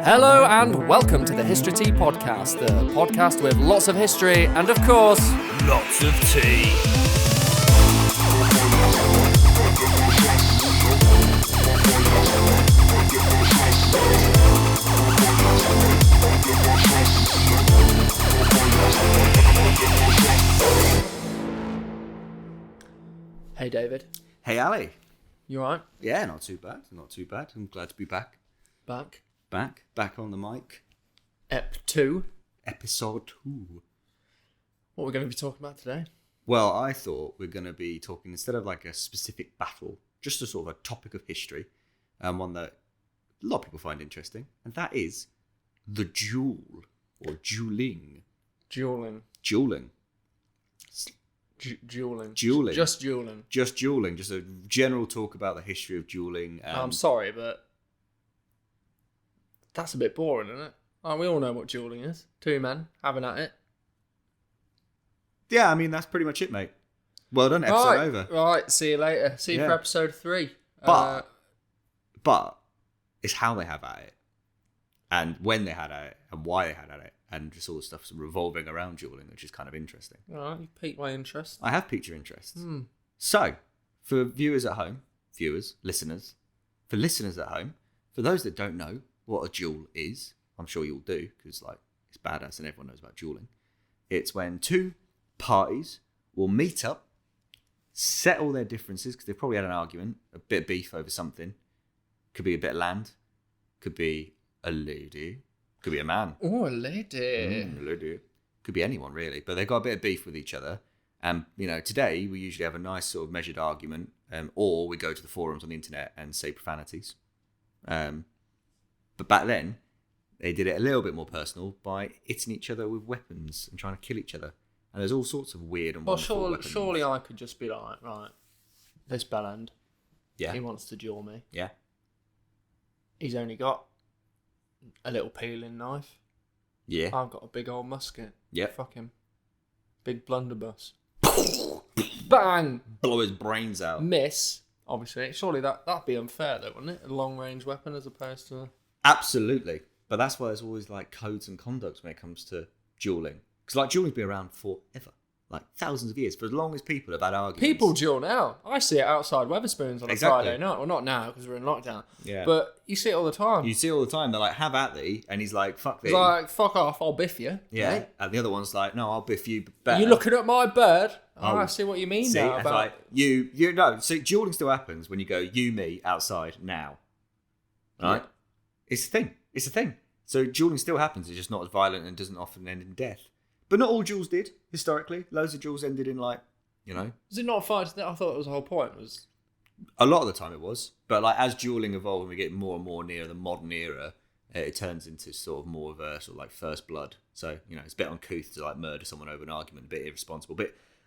Hello and welcome to the Histro-Tea podcast, the podcast with lots of history and, of course, Lots of tea. Hey David, Hey Ali. you alright? Yeah, not too bad. Not too bad. I'm glad to be back. Back on the mic. Ep 2. Episode 2. What are we going to be talking about today? Well, I thought we're going to be talking, instead of like a specific battle, just a sort of a topic of history, one that a lot of people find interesting, and that is the duel, or dueling. Dueling. Dueling. Dueling. Dueling. Just dueling. Just dueling. Just a general talk about the history of dueling. I'm sorry, but that's a bit boring, isn't it? Oh, we all know what dueling is. Two men having at it. Yeah, I mean, that's pretty much it, mate. Well done, episode over. Right, see you later. See you for episode 3. But it's how they have at it, and when they had at it, and why they had at it, and just all the stuff revolving around dueling, which is kind of interesting. All right, you've piqued my interest. I have piqued your interest. So, for viewers at home, listeners at home, for those that don't know what a duel is, I'm sure you'll do, because like it's badass and everyone knows about dueling. It's when two parties will meet up, settle their differences, because they've probably had an argument, a bit of beef over something. Could be a bit of land, could be a lady, could be a man. Oh, a lady. A lady. Could be anyone, really. But they've got a bit of beef with each other. And, today we usually have a nice sort of measured argument, or we go to the forums on the internet and say profanities. But back then, they did it a little bit more personal by hitting each other with weapons and trying to kill each other. And there's all sorts of weird and wonderful weapons. Surely I could just be like, right, this bellend, Yeah. he wants to duel me. Yeah. He's only got a little peeling knife. Yeah. I've got a big old musket. Yep. Fuck him. Big blunderbuss. Bang! Blow his brains out. Miss, obviously. Surely that'd be unfair though, wouldn't it? A long range weapon as opposed to... Absolutely. But that's why there's always like codes and conducts when it comes to dueling. Because like dueling's been around forever. Like thousands of years. For as long as people have had arguments. People duel now. I see it outside Wetherspoons on a Friday night. Well, not now because we're in lockdown. Yeah. But you see it all the time. You see it all the time. They're like, have at thee. And he's like, fuck thee. He's like, fuck off, I'll biff you. Yeah. Right? And the other one's like, no, I'll biff you better. You looking at my bird? Oh, I see what you mean now. It's like, you know, so dueling still happens when you go, you, me, outside, now. Right? Yeah. It's a thing. So dueling still happens. It's just not as violent and doesn't often end in death. But not all duels did, historically. Loads of duels ended in like, Was it not a fight? I thought it was the whole point. Was a lot of the time it was. But like as dueling evolved and we get more and more near the modern era, it turns into sort of more of a sort of like first blood. So, it's a bit uncouth to like murder someone over an argument, a bit irresponsible,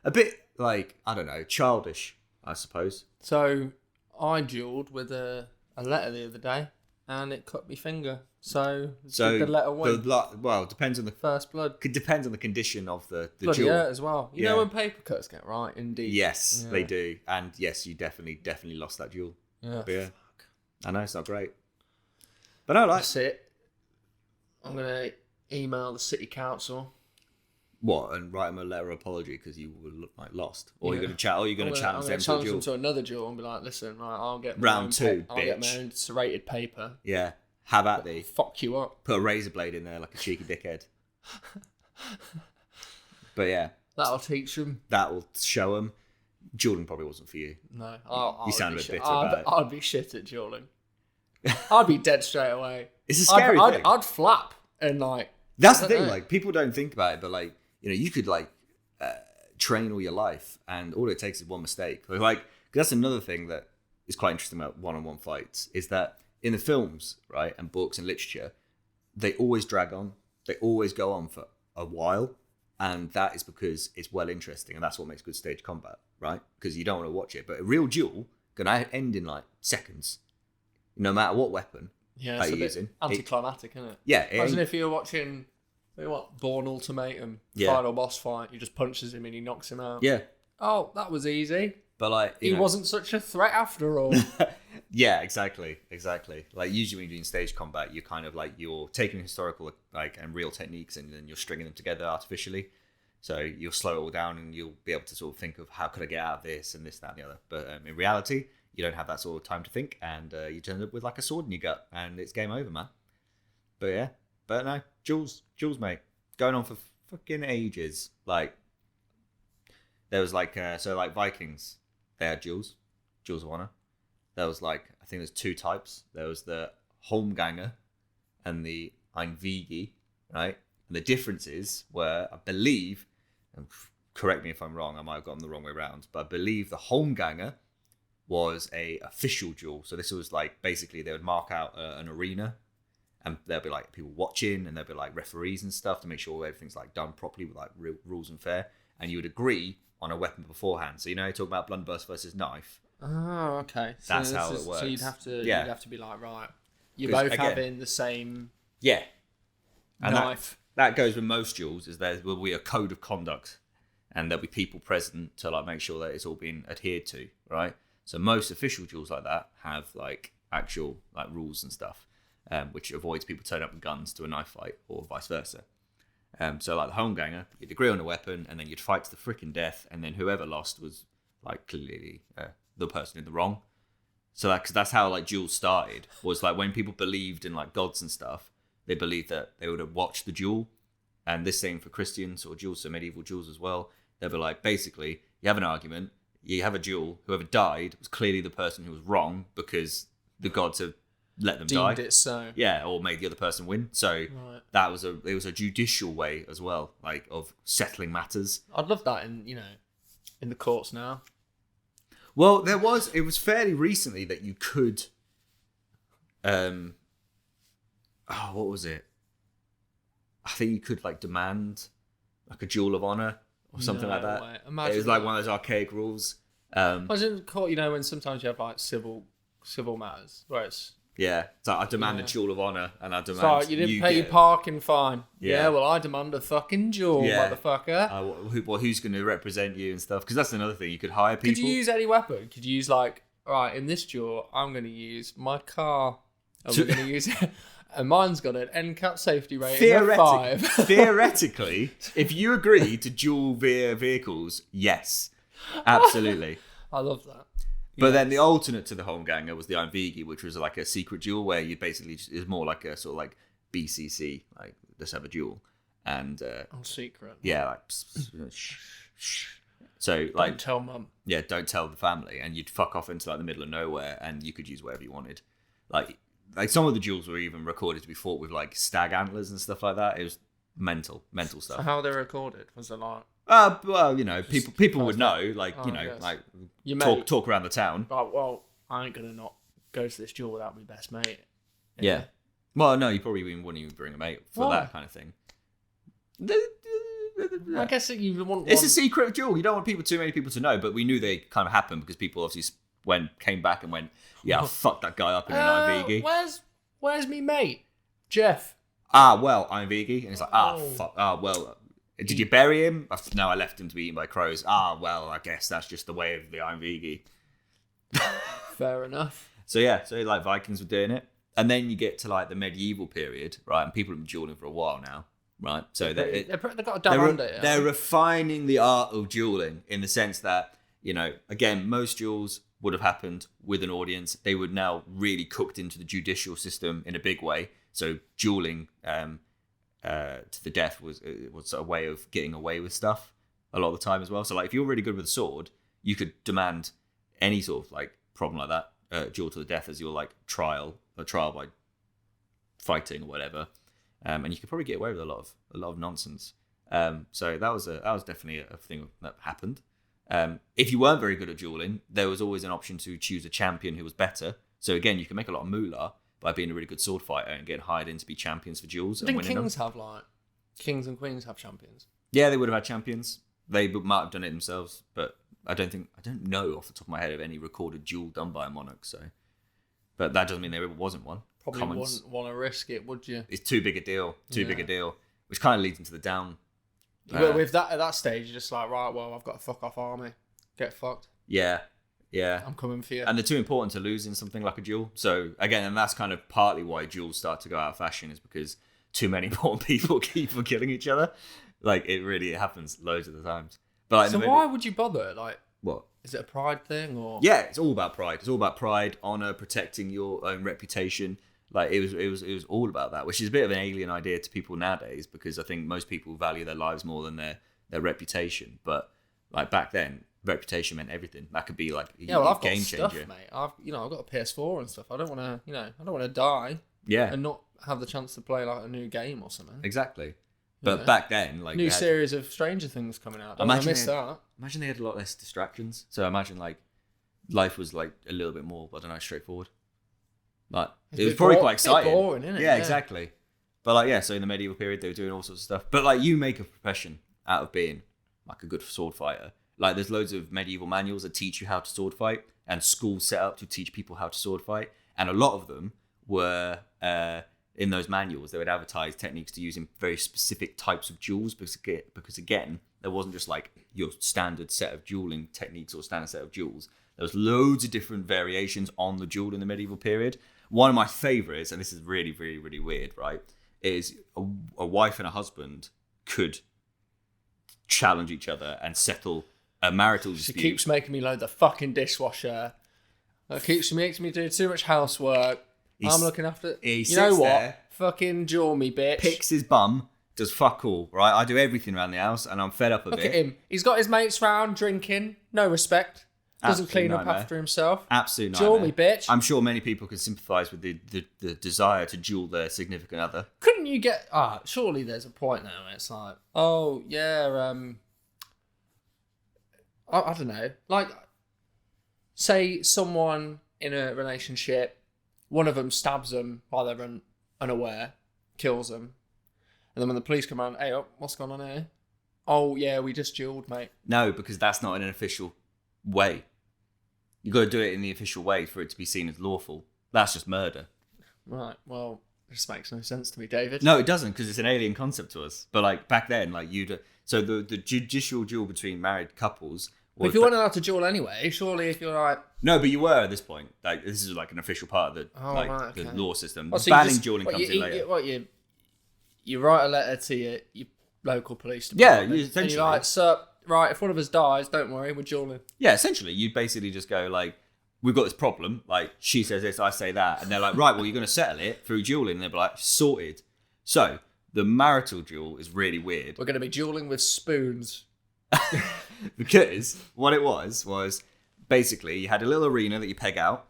a bit like, I don't know, childish, I suppose. So I duelled with a letter the other day and it cut my finger. So did the letter win? Well, it depends on the first blood. It depends on the condition of the Bloody duel. hurt as well. You know when paper cuts get right in deep. Yes, they do, and yes, you definitely lost that duel. Yeah, fuck. I know it's not great, but I like. That's it. I'm gonna email the city council. What, and write them a letter of apology because you were like lost, or you're gonna challenge them to another duel and be like, listen, right, I'll get round 2, I'll get my own serrated paper. Yeah. Have at thee. Fuck you up. Put a razor blade in there like a cheeky dickhead. But yeah. That'll teach them. That will show them. Dueling probably wasn't for you. No. You sound a bit bitter about it. I'd be shit at dueling. I'd be dead straight away. It's a scary thing. I'd flap and like... That's the thing, like, people don't think about it, but like, you could like train all your life and all it takes is one mistake. Like, 'cause that's another thing that is quite interesting about one-on-one fights, is that in the films, right, and books and literature, they always drag on. They always go on for a while. And that is because it's well interesting. And that's what makes good stage combat, right? Because you don't want to watch it. But a real duel can end in like seconds, no matter what weapon you're using. Anticlimactic, isn't it? Yeah. Imagine if you're watching, Bourne Ultimatum, final boss fight. You just punches him and he knocks him out. Yeah. Oh, that was easy. But like, he wasn't such a threat after all. Yeah, exactly. Like usually when you're doing stage combat, you're kind of like you're taking historical like and real techniques and then you're stringing them together artificially. So you'll slow it all down and you'll be able to sort of think of how could I get out of this and this, that, and the other. But in reality, you don't have that sort of time to think, and you turn up with like a sword in your gut, and it's game over, man. But no, Duels, mate, going on for fucking ages. Like there was like like Vikings, they had Duels of Honor. There was like I think there's two types. There was the Holmganger and the Einvigi, right? And the differences were, I believe, and correct me if I'm wrong, I might have gotten the wrong way around, but I believe the Holmganger was a official duel. So this was like basically they would mark out an arena, and there'll be like people watching, and there'll be like referees and stuff to make sure everything's like done properly with like real rules and fair. And you would agree on a weapon beforehand. So you talk about blunderbuss versus knife. Oh, okay. That's how it works. So you'd have to be like, right, you're both again, having the same and knife. That goes with most duels, is there will be a code of conduct, and there'll be people present to like make sure that it's all being adhered to, right? So most official duels like that have like actual like rules and stuff, which avoids people turning up with guns to a knife fight or vice versa. So like the Holmganger, you'd agree on a weapon and then you'd fight to the freaking death, and then whoever lost was like clearly the person in the wrong. So that's how like duels started, was like when people believed in like gods and stuff, they believed that they would have watched the duel. And this same for Christians or duels, so medieval duels as well. They were like, basically, you have an argument, you have a duel, whoever died was clearly the person who was wrong because the gods have let them die. Deemed it so. Yeah, or made the other person win. So that was it was a judicial way as well, like of settling matters. I'd love that in the courts now. Well, it was fairly recently that you could what was it? I think you could like demand like a duel of honor or something like that. It was like one of those archaic rules. Imagine court, when sometimes you have like civil matters where it's it's like I demand a duel of honor, and I demand. Sorry, you didn't pay your parking fine. Yeah, well, I demand a fucking duel, motherfucker. Who's going to represent you and stuff? Because that's another thing. You could hire people. Could you use any weapon? Could you use like, right, in this duel, I'm going to use my car. And we're going to use it. And mine's got an NCAP safety rating of 5. Theoretically, if you agree to duel via vehicles, yes, absolutely. I love that. But then the alternate to the Holmganger was the Einvigi, which was like a secret duel where you basically is more like a sort of like BCC, like let's have a duel, and secret. Yeah, like so like don't tell mum. Yeah, don't tell the family, and you'd fuck off into like the middle of nowhere, and you could use whatever you wanted. Like some of the duels were even recorded to be fought with like stag antlers and stuff like that. It was mental stuff. So how are they recorded? Was it like? Well, people would know, like talk around the town. But well, I ain't gonna not go to this duel without my best mate. Yeah. Well, no, you probably wouldn't even bring a mate for that kind of thing. I guess you want. It's a secret duel. You don't want too many people to know. But we knew they kind of happened because people obviously came back and went, yeah, fuck that guy up in an Einvigi. Where's me mate, Jeff? Well, Einvigi, and it's like, fuck. Well. Did you bury him? No, I left him to be eaten by crows. Well, I guess that's just the way of the Einvigi. Fair enough. So like Vikings were doing it. And then you get to like the medieval period, right? And people have been dueling for a while now, right? So they've got a down under it. They're refining the art of dueling in the sense that, again, most duels would have happened with an audience. They would now really cooked into the judicial system in a big way. So dueling to the death was a way of getting away with stuff a lot of the time as well. So like if you're really good with a sword, you could demand any sort of like problem like that, duel to the death as your like trial by fighting or whatever, and you could probably get away with a lot of nonsense. So that was definitely a thing that happened. If you weren't very good at dueling, there was always an option to choose a champion who was better. So again, you can make a lot of moolah by being a really good sword fighter and getting hired in to be champions for duels. I think kings and queens have champions. Yeah, they would have had champions. They might have done it themselves, but I don't know off the top of my head of any recorded duel done by a monarch. So, but that doesn't mean there wasn't one. Probably wouldn't want to risk it, would you? It's too big a deal. Big a deal, which kind of leads into the down. With that at that stage, you're just like, right, well, I've got a fuck off army. Get fucked. Yeah, Yeah. I'm coming for you. And they're too important to lose in something like a duel. So again, and that's kind of partly why duels start to go out of fashion, is because too many important people keep on killing each other. Like it happens loads of the times. But like, so why would you bother? Like, what? Is it a pride thing or? Yeah, it's all about pride. It's all about pride, honor, protecting your own reputation. Like it was all about that, which is a bit of an alien idea to people nowadays, because I think most people value their lives more than their reputation. But like back then, reputation meant everything. That could be like a I've game got stuff, changer. mate. I've got a PS4 and stuff. I don't want to die. Yeah, and not have the chance to play like a new game or something. Exactly. But back then, like new series of Stranger Things coming out. I miss that. Imagine they had a lot less distractions. So imagine like life was like a little bit more, I don't know, straightforward. Like it was probably quite exciting. Boring, isn't it? Yeah, exactly. But like so in the medieval period they were doing all sorts of stuff. But like you make a profession out of being like a good sword fighter. Like there's loads of medieval manuals that teach you how to sword fight, and schools set up to teach people how to sword fight. And a lot of them were in those manuals, they would advertise techniques to use in very specific types of duels, because again, there wasn't just like your standard set of dueling techniques or standard set of duels. There was loads of different variations on the duel in the medieval period. One of my favorites, and this is really, really, really weird, right, is a wife and a husband could challenge each other and settle a marital dispute. She keeps making me load the fucking dishwasher. She makes me do too much housework. I'm looking after... You know what? There, fucking jaw me, bitch. Picks his bum, does fuck all, right? I do everything around the house, and I'm fed up a bit. Look at him. He's got his mates round, drinking. No respect. Doesn't clean up after himself. Absolute nightmare. Jaw me, bitch. I'm sure many people can sympathise with the desire to duel their significant other. Couldn't you get... surely there's a point now where it's like, oh, yeah, I don't know. Like, say someone in a relationship, one of them stabs them while they're unaware, kills them, and then when the police come around, hey, what's going on here? Oh, yeah, we just duelled, mate. No, because that's not in an official way. You've got to do it in the official way for it to be seen as lawful. That's just murder. Right, well, this makes no sense to me, David. No, it doesn't, because it's an alien concept to us. But like back then, like so the judicial duel between married couples. If you weren't allowed to duel anyway, surely if you're like... No, but you were at this point. Like this is like an official part of the the law system. So banning dueling comes in later. You write a letter to your local police department. Yeah, essentially. And you're like, sir, right, if one of us dies, don't worry, we're dueling. Yeah, essentially, you basically just go like, we've got this problem. Like, she says this, I say that. And they're like, right, well, you're going to settle it through dueling. And they'll be like, sorted. So, the marital duel is really weird. We're going to be dueling with spoons. Because what it was basically you had a little arena that you peg out.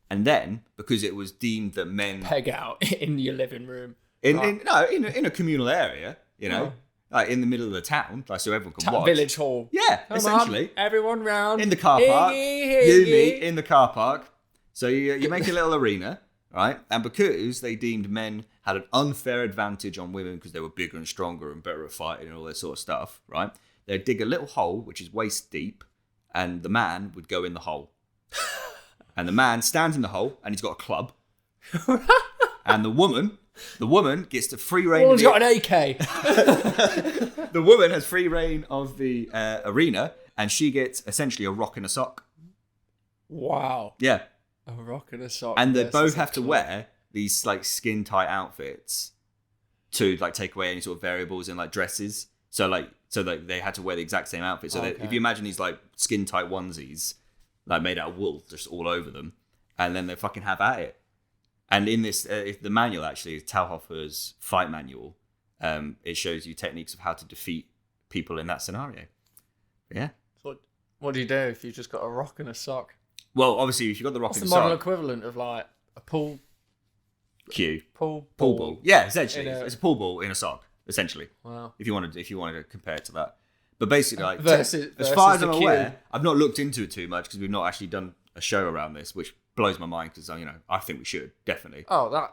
And then, because it was deemed that men... Peg out in your living room. In a communal area, you know. Like in the middle of the town, like so everyone can watch. Village hall. Yeah, essentially. Everyone round. In the car park. You meet in the car park. So you make a little arena, right? And because they deemed men had an unfair advantage on women because they were bigger and stronger and better at fighting and all that sort of stuff, right? They'd dig a little hole, which is waist deep, and the man would go in the hole. And the man stands in the hole, and he's got a club. And the woman gets to free reign. He's got an AK. The woman has free reign of the arena, and she gets essentially a rock and a sock. Wow. Yeah. A rock and a sock. And they both have to wear these like skin tight outfits to like take away any sort of variables in like dresses. So they had to wear the exact same outfit. So if you imagine these like skin tight onesies, like made out of wool, just all over them, and then they fucking have at it. And in this, the manual actually is Talhofer's fight manual. It shows you techniques of how to defeat people in that scenario. Yeah. So what do you do if you've just got a rock and a sock? Well, obviously, if you've got the rock and the sock... model equivalent of like a pool cue? Pool ball. Yeah, essentially. It's a pool ball in a sock, essentially. Wow. If you wanted to compare it to that. But basically, like, versus as far as I'm aware, I've not looked into it too much because we've not actually done a show around this, which blows my mind because, I think we should, definitely. Oh,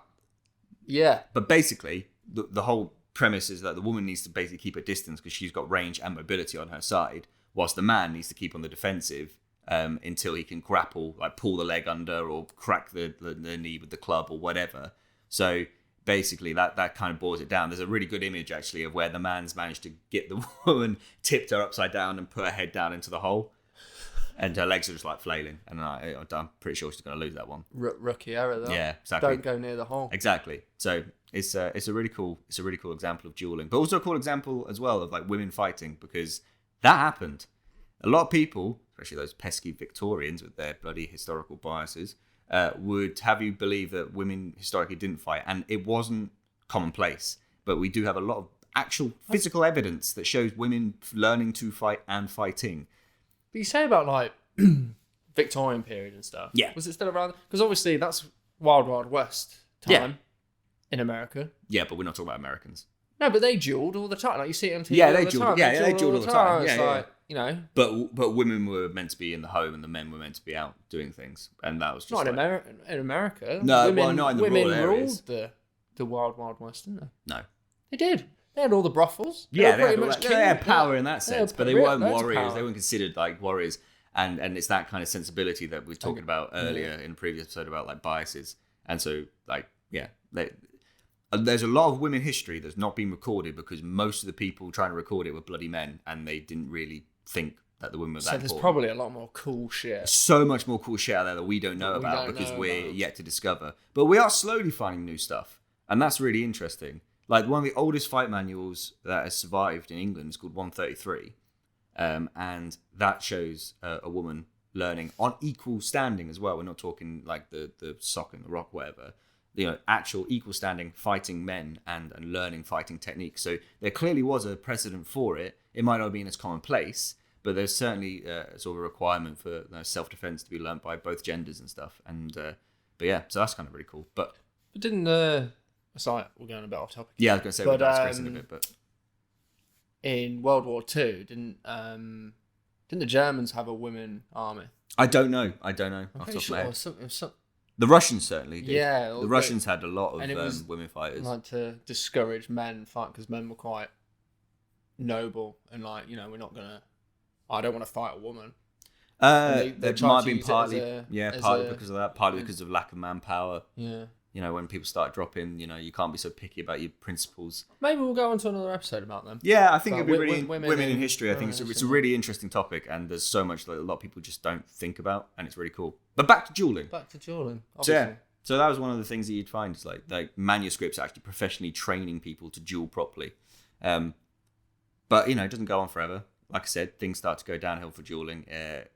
yeah. But basically, the whole premise is that the woman needs to basically keep a distance because she's got range and mobility on her side, whilst the man needs to keep on the defensive until he can grapple, like pull the leg under or crack the knee with the club or whatever. So basically, that kind of boils it down. There's a really good image, actually, of where the man's managed to get the woman, tipped her upside down and put her head down into the hole. and her legs are just like flailing, and I'm pretty sure she's going to lose that one. Rookie error, though. Yeah, exactly. Don't go near the hole. Exactly. So it's a really cool example of dueling, but also a cool example as well of like women fighting, because that happened. A lot of people, especially those pesky Victorians with their bloody historical biases, would have you believe that women historically didn't fight, and it wasn't commonplace. But we do have a lot of actual physical evidence that shows women learning to fight and fighting. But you say about like Victorian period and stuff. Yeah. Was it still around? Because obviously that's Wild Wild West time in America. Yeah, but we're not talking about Americans. No, but they duelled all the time. Like you see it on TV. Yeah, all they the duelled. time. Yeah, they duelled all the time. It's Yeah, like, you know. But women were meant to be in the home, and the men were meant to be out doing things, and that was just Not like, in America. No, women, well, not in the women rural areas. ruled the Wild Wild West, didn't they? No. They did. They had all the brothels. Yeah, were they pretty much had power in that sense, but they weren't loads of warriors. power. They weren't considered like warriors, and it's that kind of sensibility that we were talking about earlier in a previous episode about like biases. And so, like, yeah, there's a lot of women history that's not been recorded because most of the people trying to record it were bloody men, and they didn't really think that the women were that important. So there's probably a lot more cool shit. So much more cool shit out there that we don't know about because we're yet to discover. But we are slowly finding new stuff, and that's really interesting. Like, one of the oldest fight manuals that has survived in England is called 133, and that shows a woman learning on equal standing as well. We're not talking like the sock and the rock, whatever. You know, actual equal standing fighting men and learning fighting techniques. So there clearly was a precedent for it. It might not have been as commonplace, but there's certainly sort of a requirement for self-defense to be learned by both genders and stuff. And but yeah, so that's kind of really cool. But didn't sorry, we're going a bit off topic. Yeah, I was going to say we're digressing a bit, but in World War II, didn't the Germans have a women army? I don't know. Off the top of my head. The Russians certainly did. Yeah, the Russians had a lot of was women fighters. Like to discourage men fight because men were quite noble and like, you know, we're not gonna. I don't want to fight a woman. There might have been partly because of that, partly because of lack of manpower. Yeah. You know, when people start dropping, you know, you can't be so picky about your principles. Maybe we'll go on to another episode about them. Yeah, I think it'd be really women in history. I think it's a really interesting topic, and there's so much that a lot of people just don't think about, and it's really cool. But back to dueling. Obviously. So that was one of the things that you'd find is like manuscripts actually professionally training people to duel properly. But you know, it doesn't go on forever. Like I said, things start to go downhill for dueling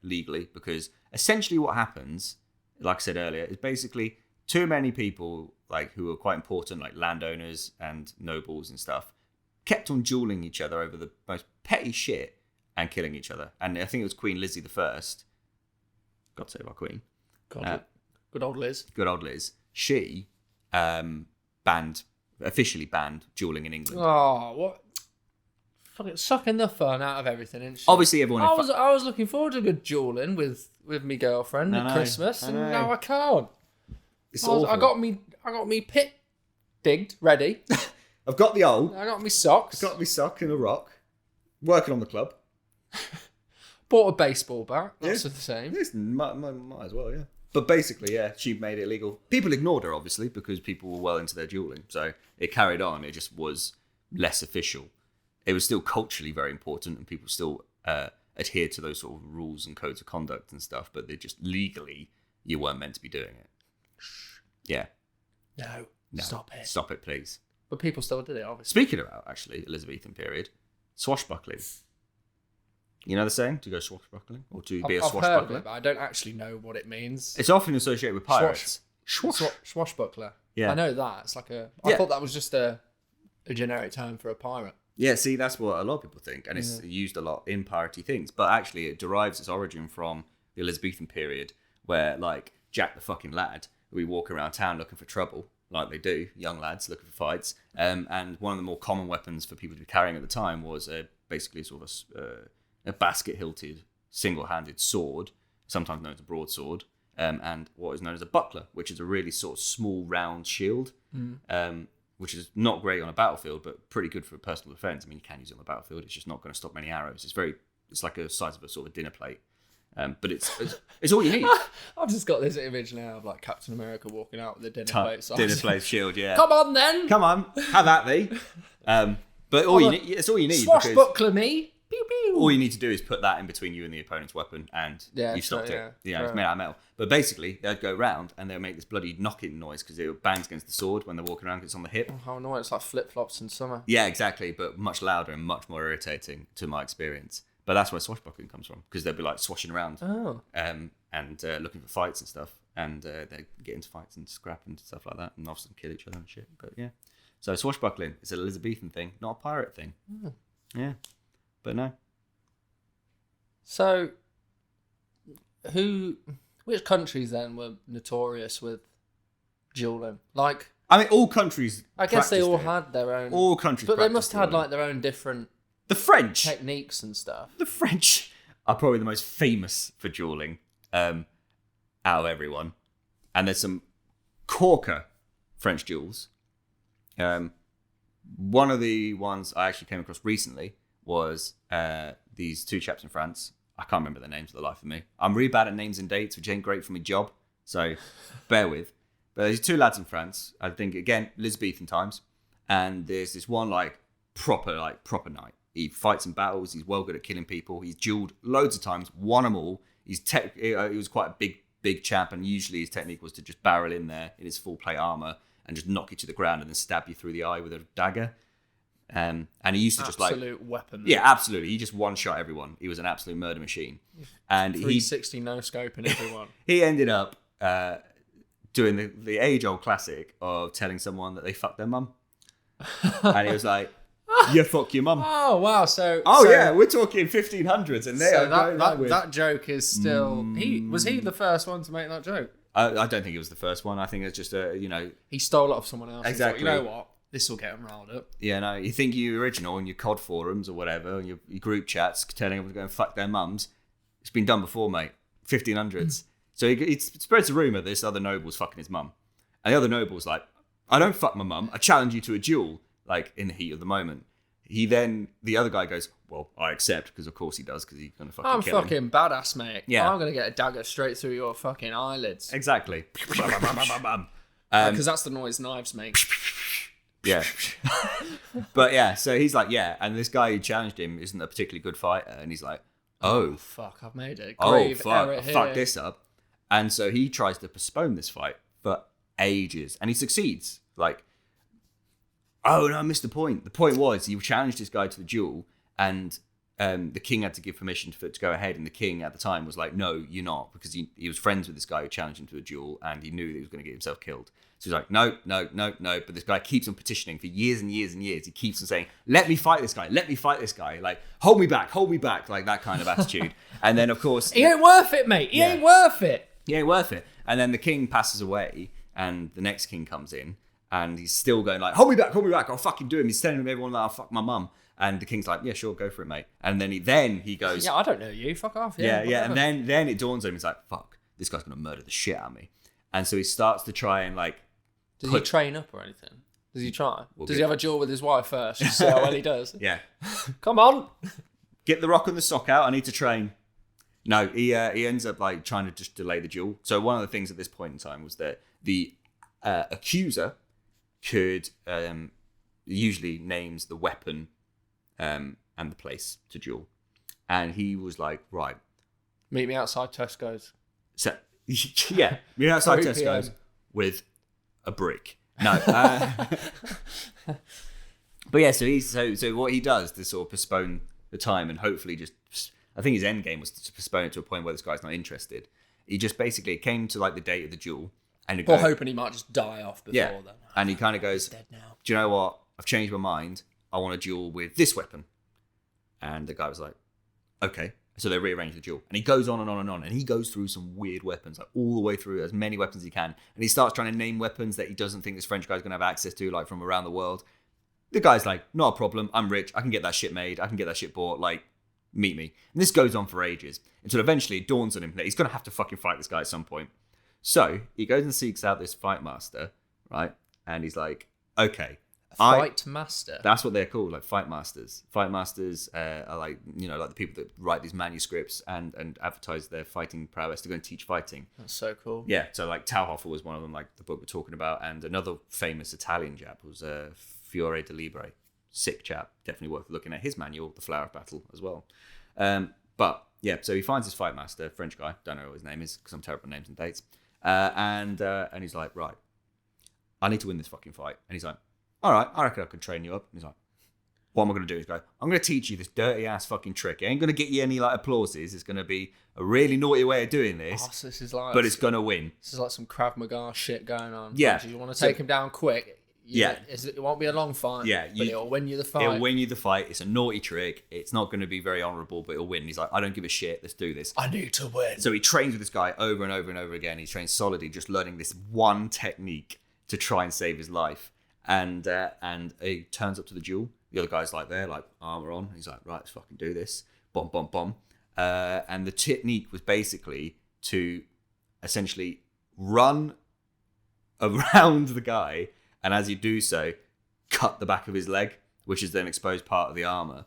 legally, because essentially what happens, like I said earlier, is basically too many people, like who were quite important, like landowners and nobles and stuff, kept on dueling each other over the most petty shit and killing each other. And I think it was Queen Lizzie the First. God save our Queen. Good old Liz. Good old Liz. She officially banned dueling in England. Oh, what? Fucking sucking the fun out of everything, isn't she? Obviously, everyone. I was looking forward to a good dueling with me girlfriend at Christmas, and now I can't. I got me pit digged ready. I've got the old. I got me socks. Got me sock and a rock. Working on the club. Bought a baseball bat. That's the same. Might as well, yeah. But basically, yeah, she made it illegal. People ignored her, obviously, because people were well into their dueling. So it carried on. It just was less official. It was still culturally very important, and people still adhered to those sort of rules and codes of conduct and stuff. But they just legally, you weren't meant to be doing it. Yeah. No. Stop it. Stop it, please. But people still did it, obviously. Speaking about, actually, Elizabethan period, swashbuckling. You know the saying? To go swashbuckling? Or to be a swashbuckler? I've heard of it, but I don't actually know what it means. It's often associated with pirates. Swashbuckler. Yeah. I know that. It's like I thought that was just a generic term for a pirate. Yeah, see, that's what a lot of people think, and it's used a lot in piratey things. But actually, it derives its origin from the Elizabethan period, where, like, Jack the fucking lad, we walk around town looking for trouble, like they do, young lads looking for fights. And one of the more common weapons for people to be carrying at the time was basically sort of a basket-hilted, single-handed sword, sometimes known as a broadsword, and what is known as a buckler, which is a really sort of small, round shield, which is not great on a battlefield, but pretty good for personal defense. I mean, you can use it on the battlefield. It's just not going to stop many arrows. It's like the size of a sort of dinner plate. But it's all you need. I've just got this image now of like Captain America walking out with a dinner plate. So dinner plate shield, yeah. Come on then. Come on, have at thee. But it's all you need. Swashbuckler me. Pew pew. All you need to do is put that in between you and the opponent's weapon, and you've stopped it. Yeah, it's made out of metal. But basically, they'd go round and they'll make this bloody knocking noise because it bangs against the sword when they're walking around because it's on the hip. Oh, how annoying. It's like flip-flops in summer. Yeah, exactly, but much louder and much more irritating to my experience. But that's where swashbuckling comes from, because they'll be like swashing around and looking for fights and stuff. And they get into fights and scrap and stuff like that, and often kill each other and shit. But yeah. So swashbuckling is an Elizabethan thing, not a pirate thing. Yeah. But no. So, which countries then were notorious with dueling? Like, I mean, all countries. I guess they all had their own. All countries, but they must have had like their own different. The French techniques and stuff. The French are probably the most famous for dueling out of everyone, and there's some corker French duels. One of the ones I actually came across recently was these two chaps in France. I can't remember their names for the life of me. I'm really bad at names and dates, which ain't great for my job, so bear with. But there's two lads in France, I think, again, Elizabethan times, and there's this one proper night. He fights in battles, he's well good at killing people, he's duelled loads of times, won them all. He was quite a big chap, and usually his technique was to just barrel in there in his full plate armour and just knock you to the ground and then stab you through the eye with a dagger. And he used to just absolute weapon. Yeah, absolutely. He just one-shot everyone. He was an absolute murder machine. And 360 no-scope in everyone. He ended up doing the age-old classic of telling someone that they fucked their mum. And he was like, you fuck your mum. Oh, wow. Yeah, we're talking 1500s. And that joke is still... Was he the first one to make that joke? I don't think he was the first one. I think it's just He stole it off someone else. Exactly. Thought, you know what? This will get him riled up. Yeah, no, you think you're original in your COD forums or whatever, your group chats, telling everyone to go and fuck their mums. It's been done before, mate. 1500s. So it spreads a rumour this other noble's fucking his mum. And the other noble's like, I don't fuck my mum. I challenge you to a duel, in the heat of the moment. The other guy goes, well, I accept, because of course he does, because he's going to fucking kill him. I'm fucking badass, mate. Yeah. I'm going to get a dagger straight through your fucking eyelids. Exactly. Because that's the noise knives make. Yeah. But yeah, so he's like, yeah. And this guy who challenged him isn't a particularly good fighter. And he's like, oh fuck, I've made it. I fucked this up. And so he tries to postpone this fight for ages. And he succeeds. Oh no, I missed the point. The point was he challenged this guy to the duel, and the king had to give permission for it to go ahead. And the king at the time was like, no, you're not, because he was friends with this guy who challenged him to a duel, and he knew that he was going to get himself killed. So he's like, no. But this guy keeps on petitioning for years and years and years. He keeps on saying, let me fight this guy. Hold me back, like that kind of attitude. And then, of course... He ain't worth it, mate. He ain't worth it. And then the king passes away, and the next king comes in, and he's still going hold me back, I'll fucking do him. He's telling everyone that I'll fuck my mum. And the king's like, yeah, sure, go for it, mate. And then he goes... Yeah, I don't know you, fuck off. Yeah. And then it dawns on him, he's like, fuck, this guy's going to murder the shit out of me. And so he starts to try and Does he train up or anything? Does he try? Does he have a duel with his wife first? Just see how well he does? Yeah. Come on. Get the rock and the sock out. I need to train. No, he ends up trying to just delay the duel. So one of the things at this point in time was that the accuser could usually names the weapon and the place to duel. And he was like, right. Meet me outside Tesco's. So, yeah. Meet me outside Tesco's with a brick. No. But yeah, so what he does to sort of postpone the time and hopefully just, I think his end game was to postpone it to a point where this guy's not interested. He just basically came to the date of the duel, and hoping he might just die off before then. And he kind of goes, dead now. Do you know what? I've changed my mind. I want to duel with this weapon. And the guy was like, okay. So they rearrange the duel. And he goes on and on and on. And he goes through some weird weapons, all the way through, as many weapons as he can. And he starts trying to name weapons that he doesn't think this French guy's going to have access to, from around the world. The guy's like, not a problem. I'm rich. I can get that shit made. I can get that shit bought. Meet me. And this goes on for ages. Until eventually it dawns on him that he's going to have to fucking fight this guy at some point. So he goes and seeks out this fight master, right? And he's like, okay. Fight master? That's what they're called, fight masters. Fight masters are the people that write these manuscripts and advertise their fighting prowess to go and teach fighting. That's so cool. Yeah, so Tauhofer was one of them, the book we're talking about. And another famous Italian chap was Fiore de Libre. sick chap. Definitely worth looking at his manual, The Flower of Battle, as well. But yeah, so he finds his fight master, French guy. Don't know what his name is because I'm terrible at names and dates. And he's like, right, I need to win this fucking fight. And he's like, all right, I reckon I can train you up. And he's like, what am I going to do? He's going, I'm going to teach you this dirty ass fucking trick. It ain't going to get you any like applauses. It's going to be a really naughty way of doing this. Oh, so this is like, but it's going to win. This is like some Krav Maga shit going on. Yeah. You want to take him down quick. Yeah. It won't be a long fight. Yeah. But it'll win you the fight. It'll win you the fight. It's a naughty trick. It's not going to be very honourable, but it'll win. He's like, I don't give a shit. Let's do this. I need to win. So he trains with this guy over and over and over again. He trains solidly, just learning this one technique to try and save his life. And he turns up to the duel. The other guy's like there, like armor on. He's like, right, let's fucking do this. Bomb, bomb, bomb. And the technique was basically to essentially run around the guy, and as you do so, cut the back of his leg, which is then exposed part of the armor,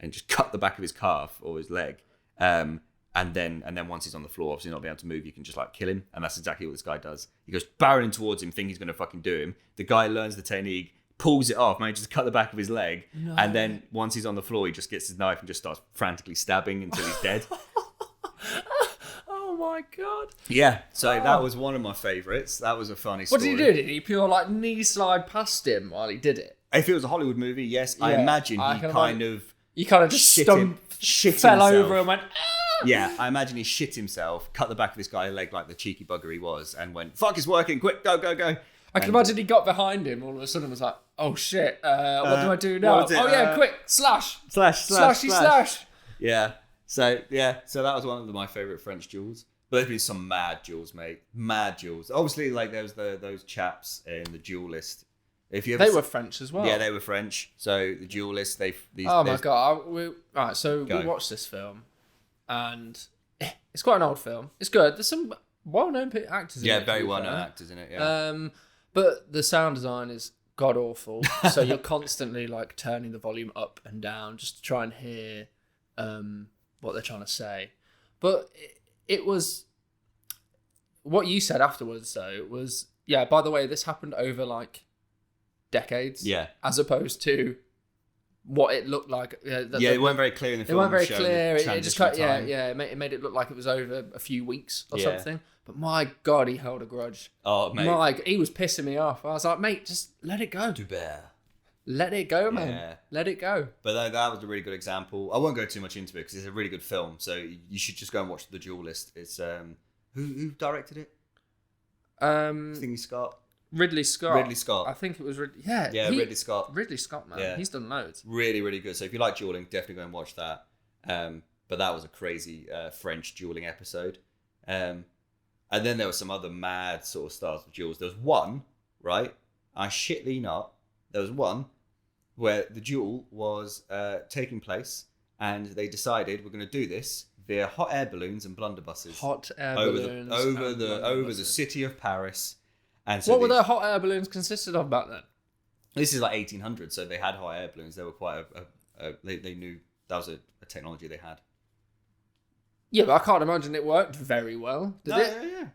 and just cut the back of his calf or his leg. And then once he's on the floor, obviously not being able to move, you can just like kill him. And that's exactly what this guy does. He goes barreling towards him, thinking he's going to fucking do him. The guy learns the technique, pulls it off, manages to cut the back of his leg. No. And then once he's on the floor, he just gets his knife and just starts frantically stabbing until he's dead. Oh my God. Yeah, so that was one of my favourites. That was a funny story. What did he do? Did he pure like knee slide past him while he did it? If it was a Hollywood movie, yes. Yeah, I imagine he kind of just shit fell himself. over and went, ah! Yeah, I imagine he shit himself, cut the back of this guy's leg like the cheeky bugger he was, and went, fuck, it's working, quick, go, go, go. I can imagine he got behind him all of a sudden was like, oh shit, what do I do now? Oh yeah, quick, slash. Slash. Yeah, so that was one of my favourite French duels. But there's been some mad duels, mate. Mad duels. Obviously, like there was those chaps in the Duelist. They were French as well. Yeah, they were French. So the Duelist, my God. We watched this film, and it's quite an old film. It's good. There's some well-known actors in it. Yeah, very well-known actors in it, yeah. But the sound design is god-awful. So you're constantly like turning the volume up and down just to try and hear what they're trying to say. But it was... What you said afterwards, though, was... Yeah, by the way, this happened over like decades. Yeah. As opposed to what it looked like. It weren't very clear in the film. It weren't very clear. It just it made it look like it was over a few weeks or something. But my God, he held a grudge. Oh, mate. He was pissing me off. I was like, mate, just let it go. Let it go, man. Yeah. Let it go. But that was a really good example. I won't go too much into it because it's a really good film. So you should just go and watch The Duelist. It's who directed it? Thingy Scott. Ridley Scott. I think it was Ridley. Ridley Scott. Ridley Scott, man. Yeah. He's done loads. Really, really good. So if you like dueling, definitely go and watch that. But that was a crazy French dueling episode. And then there were some other mad sort of styles of duels. There was one, right? I shit thee not. There was one where the duel was taking place, and they decided we're going to do this via hot air balloons and blunderbusses. Hot air balloons over the city of Paris. And so what were the hot air balloons consisted of back then? This is like 1800, so they had hot air balloons. They were quite they knew that was a technology they had. Yeah, but I can't imagine it worked very well. Did it? Yeah.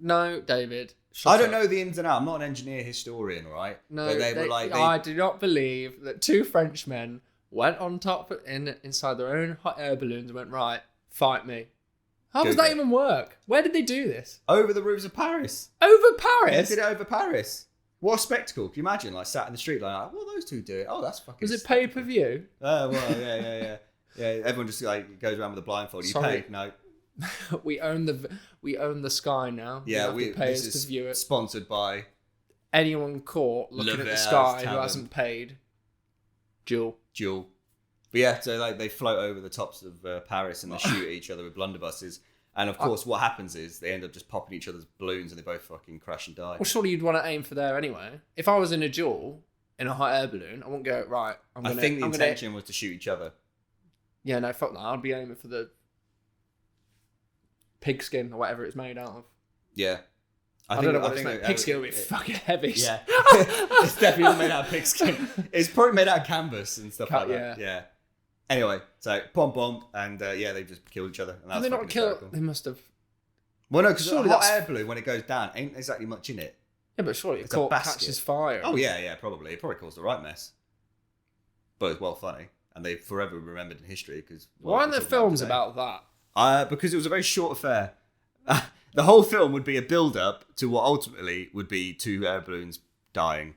No, David. I don't know the ins and outs. I'm not an engineer historian, right? No, I do not believe that two Frenchmen went on top inside their own hot air balloons and went, right, fight me. How does that even work? Where did they do this? Over the roofs of Paris. Over Paris? They did it over Paris. What a spectacle. Can you imagine, like, sat in the street, like, what are those two doing? Oh, that's fucking... Was it pay-per-view? Oh, well, yeah. Yeah, everyone just, like, goes around with a blindfold. You pay? No. we own the sky now. Yeah, we pay us to view it. Sponsored by... Anyone caught looking at the sky who hasn't paid. Duel. But yeah, so like they float over the tops of Paris and they shoot at each other with blunderbusses. And of course, what happens is they end up just popping each other's balloons and they both fucking crash and die. Well, surely you'd want to aim for there anyway. If I was in a duel in a hot air balloon, I wouldn't go, right, I think the intention was to shoot each other. Yeah, no, fuck that. I'd be aiming for the pigskin or whatever it's made out of. Yeah. I don't know what it's made. Pigskin would be fucking heavy. Yeah. It's definitely not made out of pigskin. It's probably made out of canvas and stuff like that. Yeah. Anyway, so bomb, and they just killed each other. And did they not kill? They must have. Well, no, because a hot air balloon, when it goes down, ain't exactly much in it. Yeah, but surely it catches fire. Oh, yeah, probably. It probably caused the right mess. but it's well funny, and they forever remembered in history because. Why aren't there films about that? Because it was a very short affair. The whole film would be a build-up to what ultimately would be 2 air balloons dying.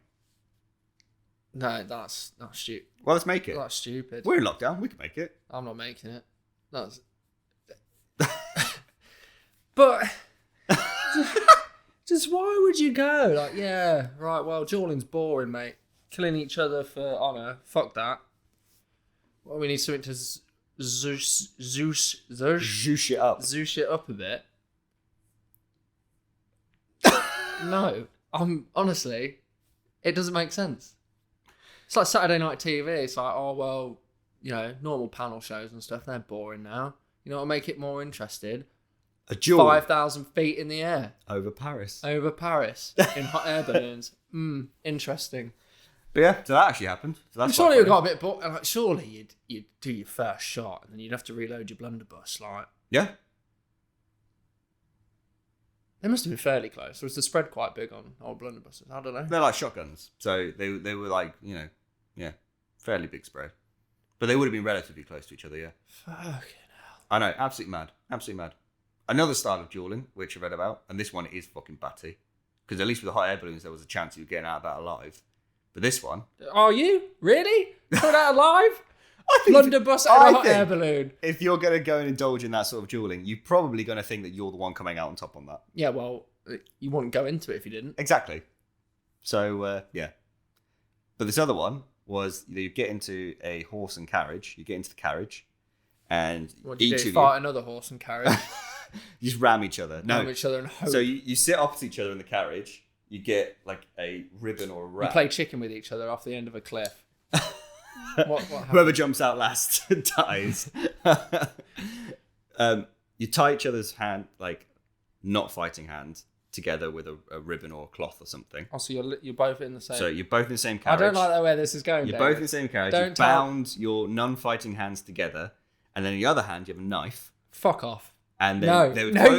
No, that's not stupid. Well, let's make it. That's stupid. We're in lockdown. We can make it. I'm not making it. That's. But just why would you go? Like, yeah, right. Well, dueling's boring, mate. Killing each other for honour. Fuck that. Well, we need something to Zeus it up. Zeus it up a bit. No, honestly, it doesn't make sense. It's like Saturday night TV. It's like, oh well, normal panel shows and stuff. They're boring now. You know what'll make it more interesting? A duel 5,000 feet in the air over Paris. in hot air balloons. Interesting. But yeah, so that actually happened. So that's surely you got a bit bored. Like, surely you'd do your first shot and then you'd have to reload your blunderbuss. Like, yeah. They must have been fairly close. Or was the spread quite big on old blunderbusses? I don't know. They're like shotguns. So they were like, fairly big spread. But they would have been relatively close to each other, yeah. Fucking hell. I know, absolutely mad. Absolutely mad. Another style of dueling, which I read about, and this one is fucking batty. Because at least with the hot air balloons, there was a chance you were getting out of that alive. But this one... Are you? Really? Put out alive? Blunderbuss and a hot air balloon. If you're going to go and indulge in that sort of dueling, you're probably going to think that you're the one coming out on top on that. Yeah, well, you wouldn't go into it if you didn't. Exactly. So, yeah. But this other one was you get into a horse and carriage. You get into the carriage, and what do you do? Fight another horse and carriage? You just ram each other. Ram each other and hope. So you sit opposite each other in the carriage. You get like a ribbon or a wrap. You play chicken with each other off the end of a cliff. What Whoever jumps out last dies. You tie each other's hand, like not fighting hand, together with a ribbon or a cloth or something. Oh, so you're both in the same. So you're both in the same carriage. I don't like the way this is going. You're both in the same carriage. You bound your non-fighting hands together, and then in the other hand you have a knife. Fuck off. And you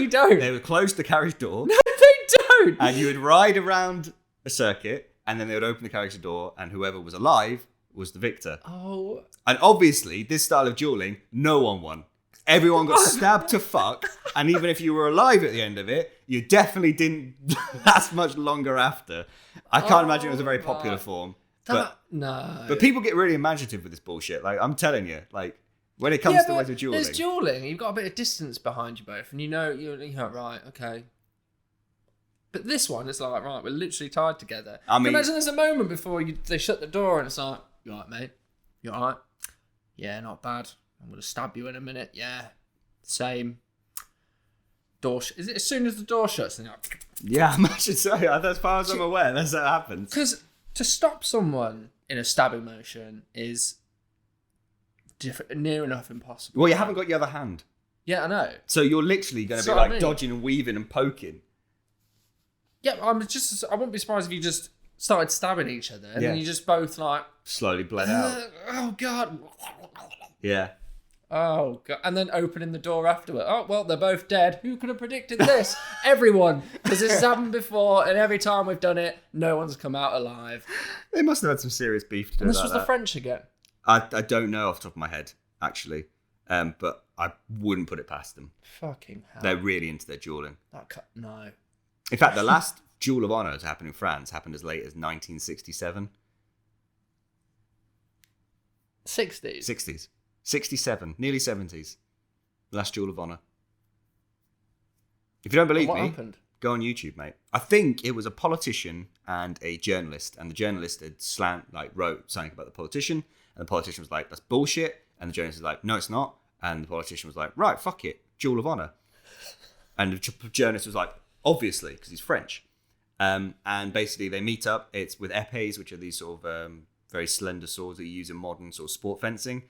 don't. They would close the carriage door. No, they don't. And you would ride around a circuit, and then they would open the carriage door, and whoever was alive was the victor. Oh. And obviously, this style of dueling, no one won. Everyone got stabbed to fuck, and even if you were alive at the end of it, you definitely didn't last much longer after. I can't imagine it was a very popular form. No. But people get really imaginative with this bullshit. Like, I'm telling you, like, when it comes to the ways of dueling. There's dueling. You've got a bit of distance behind you both, and you're right, okay. But this one, it's like, right, we're literally tied together. I mean, imagine there's a moment before they shut the door, and it's like, you all right, mate? You all right? Yeah, not bad. I'm going to stab you in a minute. Yeah, same. Door. Is it as soon as the door shuts? And yeah, I should say. As far as I'm aware, that's what happens. Because to stop someone in a stabbing motion is near enough impossible. Well, you haven't got your other hand. Yeah, I know. So you're literally going to be like dodging and weaving and poking. Yeah, I wouldn't be surprised if you just started stabbing each other and then you just both like slowly bled out. Oh god. Yeah. Oh god, and then opening the door afterward. Oh well, they're both dead. Who could have predicted this? Everyone, because this has happened before, and every time we've done it, no one's come out alive. They must have had some serious beef to do. And this was the French again. I don't know off the top of my head actually, but I wouldn't put it past them. Fucking hell. They're really into their dueling. No. In fact, the last Duel of Honour to happen in France happened as late as 1967. 60s? 60s. 67. Nearly 70s. Last Duel of Honour. If you don't believe me, happened? Go on YouTube, mate. I think it was a politician and a journalist. And the journalist had wrote something about the politician. And the politician was like, that's bullshit. And the journalist was like, no, it's not. And the politician was like, right, fuck it. Duel of Honour. And the journalist was like, obviously, because he's French. And basically they meet up. It's with épées, which are these sort of very slender swords that you use in modern sort of sport fencing.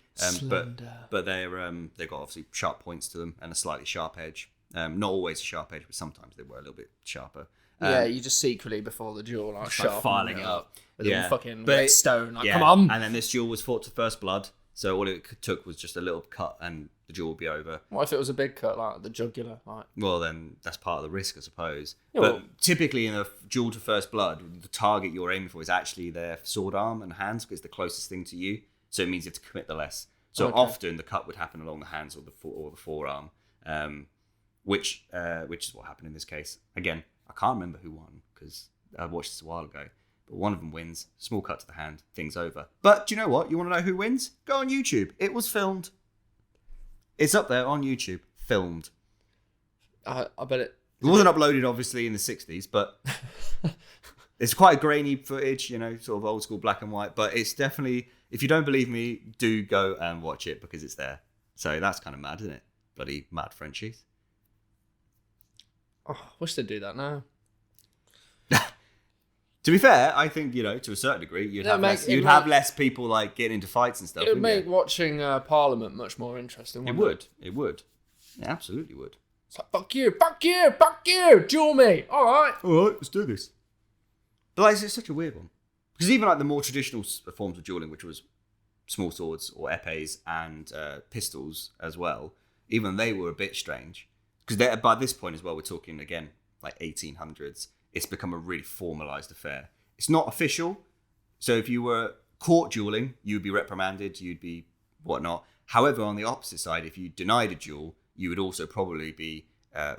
But they've got obviously sharp points to them and a slightly sharp edge. Not always a sharp edge, but sometimes they were a little bit sharper. Yeah, you just secretly before the duel, filing it up with a fucking whetstone. Come on! And then this duel was fought to first blood. So all it took was just a little cut and the duel would be over. What if it was a big cut, like the jugular? Well, then that's part of the risk, I suppose. Yeah, but typically in a duel to first blood, the target you're aiming for is actually their sword arm and hands because it's the closest thing to you. So it means you have to commit the less. So often the cut would happen along the hands or the forearm, which is what happened in this case. Again, I can't remember who won because I watched this a while ago. But one of them wins. Small cut to the hand. Thing's over. But do you know what? You want to know who wins? Go on YouTube. It was filmed. It's up there on YouTube. Filmed. I bet it... It wasn't uploaded, obviously, in the 60s, but it's quite grainy footage, you know, sort of old school black and white. But it's definitely... If you don't believe me, do go and watch it because it's there. So that's kind of mad, isn't it? Bloody mad Frenchies. Oh, I wish they'd do that now. To be fair, I think, you know, to a certain degree, you'd have less people like getting into fights and stuff. It would make watching Parliament much more interesting. It would. It would. It absolutely would. It's like, fuck you, duel me. All right, let's do this. But like, it's such a weird one because even like the more traditional forms of dueling, which was small swords or épées and pistols as well, even they were a bit strange because by this point as well, we're talking again like 1800s. It's become a really formalised affair. It's not official. So if you were caught duelling, you'd be reprimanded, you'd be whatnot. However, on the opposite side, if you denied a duel, you would also probably be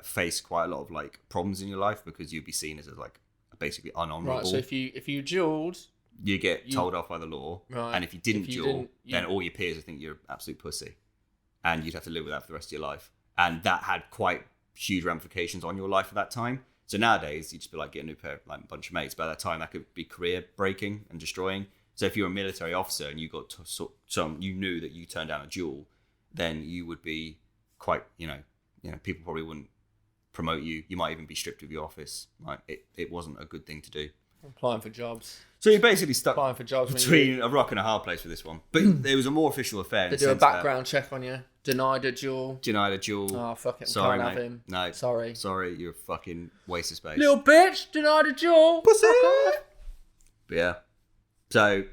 face quite a lot of like problems in your life because you'd be seen as like basically unhonourable. Right, so if you duelled... You get told off by the law. Right. And if you didn't duel, then all your peers would think you're an absolute pussy. And you'd have to live with that for the rest of your life. And that had quite huge ramifications on your life at that time. So nowadays, you'd just be like, get a new pair, like a bunch of mates. By that time, that could be career breaking and destroying. So if you're a military officer and you got you knew that you turned down a duel, then you would be quite, you know, people probably wouldn't promote you. You might even be stripped of your office. Like it wasn't a good thing to do. Applying for jobs. So you're basically stuck applying for jobs between a rock and a hard place with this one. But there was a more official affair. They do a background check on you. Denied a duel. Oh, fuck it. Sorry, can't mate. have him. No. Sorry, you're a fucking waste of space. Little bitch, denied a duel. Pussy. But yeah. So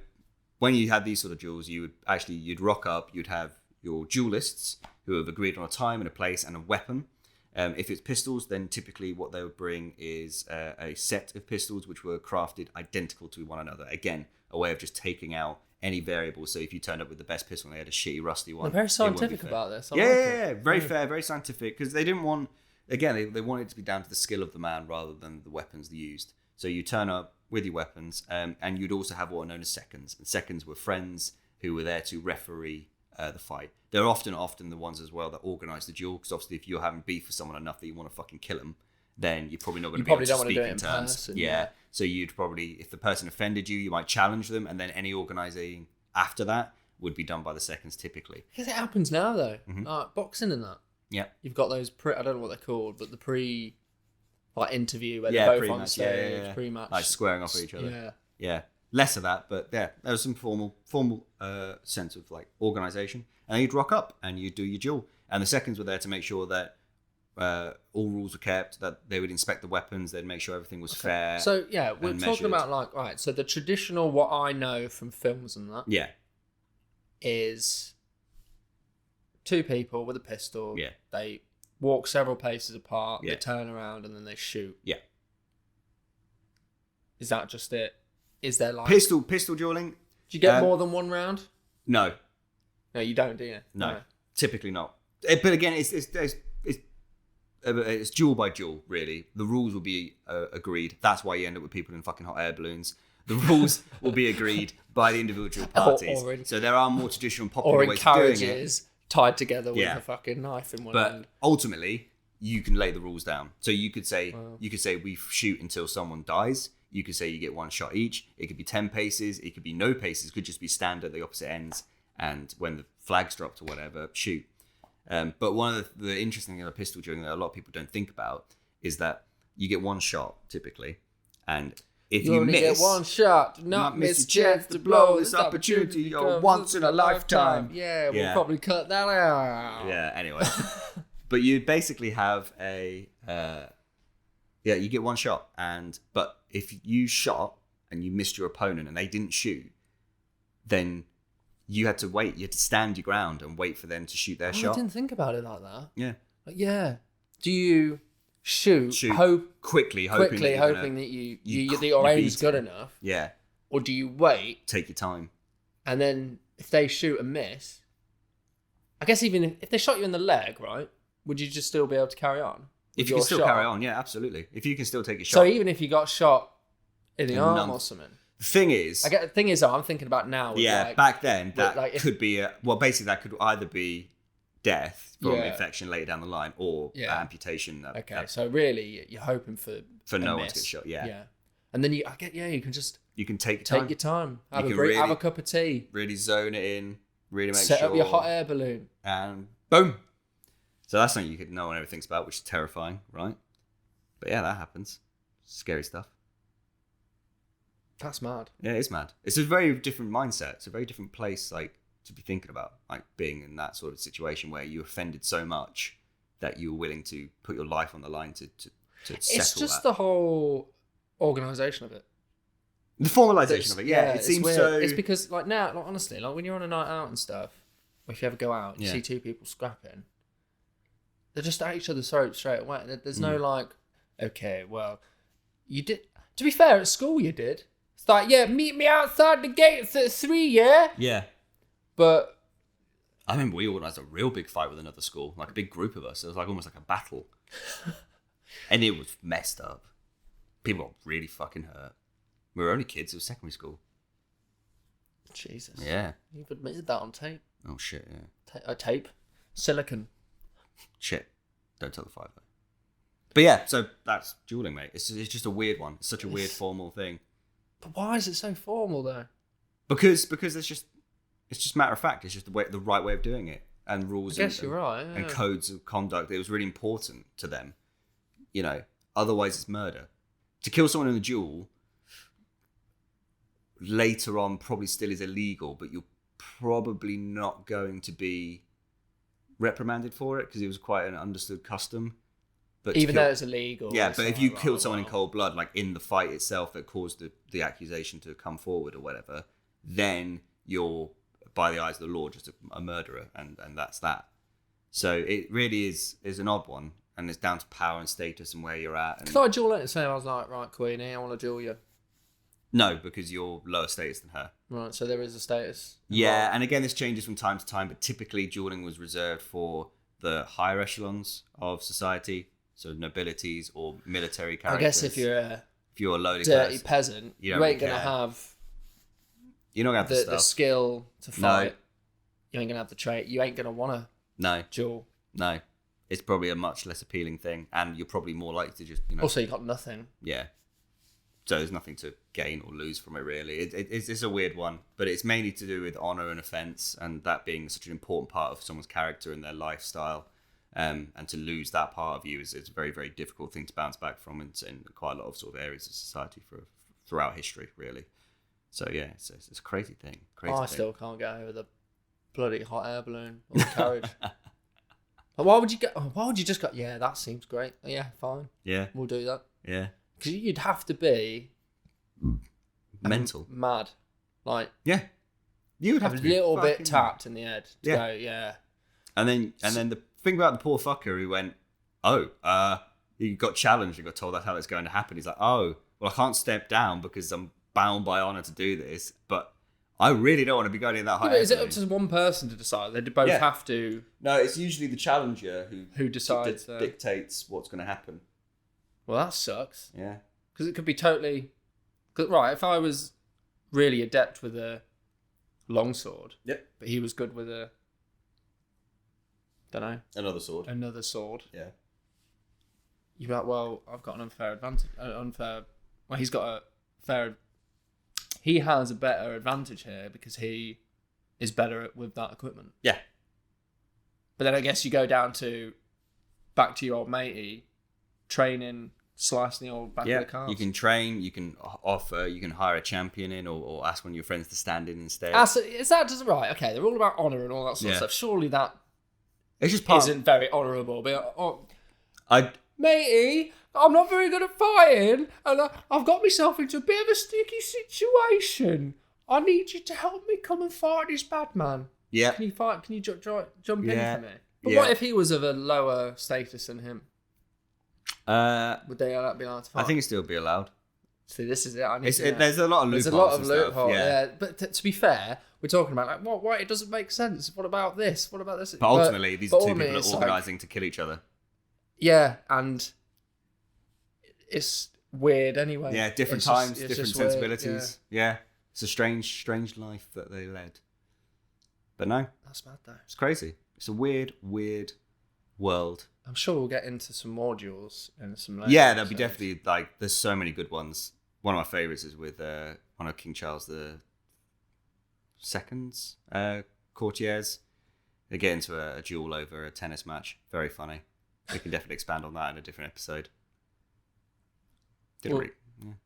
when you had these sort of duels, you'd rock up, you'd have your duelists who have agreed on a time and a place and a weapon. If it's pistols, then typically what they would bring is a set of pistols which were crafted identical to one another. Again, a way of just taking out any variables. So if you turned up with the best pistol and they had a shitty rusty one. They're very scientific about this. Yeah. Very fair, very scientific. Because they didn't want, again, they wanted it to be down to the skill of the man rather than the weapons they used. So you turn up with your weapons and you'd also have what are known as seconds. And seconds were friends who were there to referee the fight. They're often the ones as well that organise the duel. Because obviously if you're having beef with someone enough that you want to fucking kill them, then you're probably not going to be able to speak in terms. Person, yeah. So you'd probably, if the person offended you, you might challenge them, and then any organising after that would be done by the seconds typically. Because it happens now though, like boxing and that. Yeah. You've got those I don't know what they're called, but the interview where they're both on stage, pre-match, like squaring off at each other. Yeah. Yeah. Less of that, but yeah, there was some formal sense of like organisation, and you'd rock up and you'd do your duel, and the seconds were there to make sure that all rules were kept, that they would inspect the weapons, they'd make sure everything was fair. So yeah, we're talking about like, right, so the traditional, what I know from films and that, is two people with a pistol. Yeah. They walk several paces apart. They turn around and then they shoot. Yeah. Is that just it? Is there like pistol dueling? Do you get more than one round? No. No, you don't, do you? No. Typically not. But again, it's duel by duel, really. The rules will be agreed. That's why you end up with people in fucking hot air balloons. The rules will be agreed by the individual parties. So there are more traditional and popular ways of doing it. Or in carriages tied together with a fucking knife in one hand. But ultimately, you can lay the rules down. So you could say we shoot until someone dies. You could say you get one shot each. It could be 10 paces. It could be no paces. It could just be stand at the opposite ends. And when the flag's dropped or whatever, shoot. But one of the interesting things about pistol dueling that a lot of people don't think about is that you get one shot typically, and if you only miss, get one shot, do not miss a chance to blow this opportunity. You're once in a lifetime. Yeah, we'll probably cut that out. Yeah. Anyway, but you basically have you get one shot, but if you shot and you missed your opponent and they didn't shoot, then you had to wait. You had to stand your ground and wait for them to shoot their shot. I didn't think about it like that. Yeah. Yeah. Do you shoot quickly, hoping that your aim's good enough? Yeah. Or do you wait? Take your time. And then if they shoot and miss, I guess even if they shot you in the leg, right, would you just still be able to carry on? If you can still carry on, yeah, absolutely. If you can still take a shot. So even if you got shot in the arm or something. The thing is... The thing is, though, I'm thinking about now. Yeah, like, back then, that like could be... basically, that could either be death from infection later down the line or amputation. So really, you're hoping for no one to get shot, yeah. And then you can just... You can take your time. Have a cup of tea. Really zone it in. Really make Set up your hot air balloon. And boom. So that's something no one ever thinks about, which is terrifying, right? But yeah, that happens. Scary stuff. That's mad. Yeah, it's mad. It's a very different mindset. It's a very different place, like, to be thinking about, like, being in that sort of situation where you offended so much that you were willing to put your life on the line to settle that. It's just the whole organisation of it. The formalisation of it, yeah. It seems so... It's because, like, now, like, honestly, like, when you're on a night out and stuff, or if you ever go out and you see two people scrapping, they're just at each other's throats straight away. There's no, like, okay, well, you did... To be fair, at school you did. It's like, yeah, meet me outside the gates at 3, yeah? Yeah. But... I remember we organised a real big fight with another school, like a big group of us. It was like almost like a battle. And it was messed up. People got really fucking hurt. We were only kids. It was secondary school. Jesus. Yeah. You've admitted that on tape. Oh, shit, yeah. Tape. Silicon. Shit. Don't tell the 5 though. But yeah, so that's dueling, mate. It's just a weird one. It's such a weird formal thing. But why is it so formal, though? Because it's just matter of fact. It's just the right way of doing it. And rules you're right, and codes of conduct. It was really important to them. You know, otherwise it's murder. To kill someone in a duel... later on probably still is illegal, but you're probably not going to be reprimanded for it because it was quite an understood custom. But even though it's illegal. Yeah, but if you killed someone in cold blood, like in the fight itself that caused the accusation to come forward or whatever, then you're, by the eyes of the law, just a murderer, and that's that. So it really is an odd one, and it's down to power and status and where you're at. And... Could I duel it and say I was like, right, Queenie, I want to duel you? No, because you're lower status than her. Right, so there is a status. Yeah, and again, this changes from time to time, but typically dueling was reserved for the higher echelons of society, so nobilities or military characters. I guess if you're a loaded dirty peasant, you ain't going to have... You're not going to have the skill to fight. No. You ain't going to have the trait. You ain't going to want to duel. No. It's probably a much less appealing thing, and you're probably more likely to just... Also, you got nothing. Yeah. So there's nothing to gain or lose from it, really. It's a weird one, but it's mainly to do with honour and offence, and that being such an important part of someone's character and their lifestyle. And to lose that part of you is a very, very difficult thing to bounce back from in quite a lot of sort of areas of society throughout history, really. So yeah, it's a crazy thing. I still can't get over the bloody hot air balloon or the carriage. Why would you just go, yeah, that seems great. Yeah, fine. Yeah. We'll do that. Yeah. Because you'd have to be mental, mad, like you would have to be a little bit tapped in the head. To go, and then the thing about the poor fucker who went, he got challenged and got told that's how it's going to happen. He's like, well, I can't step down because I'm bound by honour to do this, but I really don't want to be going in that high. Is it up to one person to decide? They both have to. No, it's usually the challenger who decides, dictates what's going to happen. Well, that sucks. Yeah. Because it could be totally... Right, if I was really adept with a longsword, but he was good with a... don't know. Another sword. Yeah. You'd be like, well, I've got an unfair advantage. Well, he's got a fair... He has a better advantage here because he is better with that equipment. Yeah. But then I guess you go down to... back to your old matey... training, slicing the old back of the cars. You can train, you can offer, you can hire a champion in or ask one of your friends to stand in instead. Is that just right? Okay, they're all about honour and all that sort of stuff. Surely that it's just isn't very honourable. But matey, I'm not very good at fighting and I've got myself into a bit of a sticky situation. I need you to help me come and fight this bad man. Yeah. Can you fight? Can you jump in for me? But what if he was of a lower status than him? Would they be allowed to fight? I think it'd still be allowed. See, this is it. I need to know. There's a lot of loopholes. There's a lot of and stuff, loopholes. yeah. Yeah. But to be fair, we're talking about like, what? It doesn't make sense. What about this? What about this? But ultimately, these are two people that are organising to kill each other. Yeah, and it's weird anyway. Yeah, different times, different sensibilities. Yeah. It's a strange life that they led. But no. That's mad though. It's crazy. It's a weird world. I'm sure we'll get into some more duels and some later. Yeah, there'll be definitely, like, there's so many good ones. One of my favourites is with one of King Charles II's courtiers. They get into a duel over a tennis match. Very funny. We can definitely expand on that in a different episode.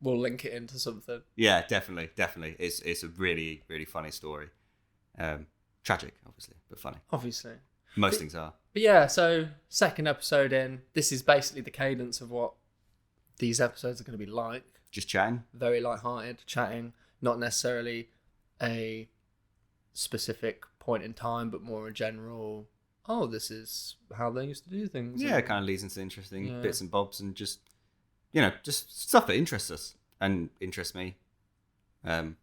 We'll link it into something. Yeah, definitely. It's a really, really funny story. Tragic, obviously, but funny. Obviously. Most things are. But yeah, so second episode in. This is basically the cadence of what these episodes are going to be like. Just chatting. Very light-hearted, chatting. Not necessarily a specific point in time, but more a general, this is how they used to do things. Yeah, it kind of leads into interesting bits and bobs and just, just stuff that interests us and interests me. Yeah.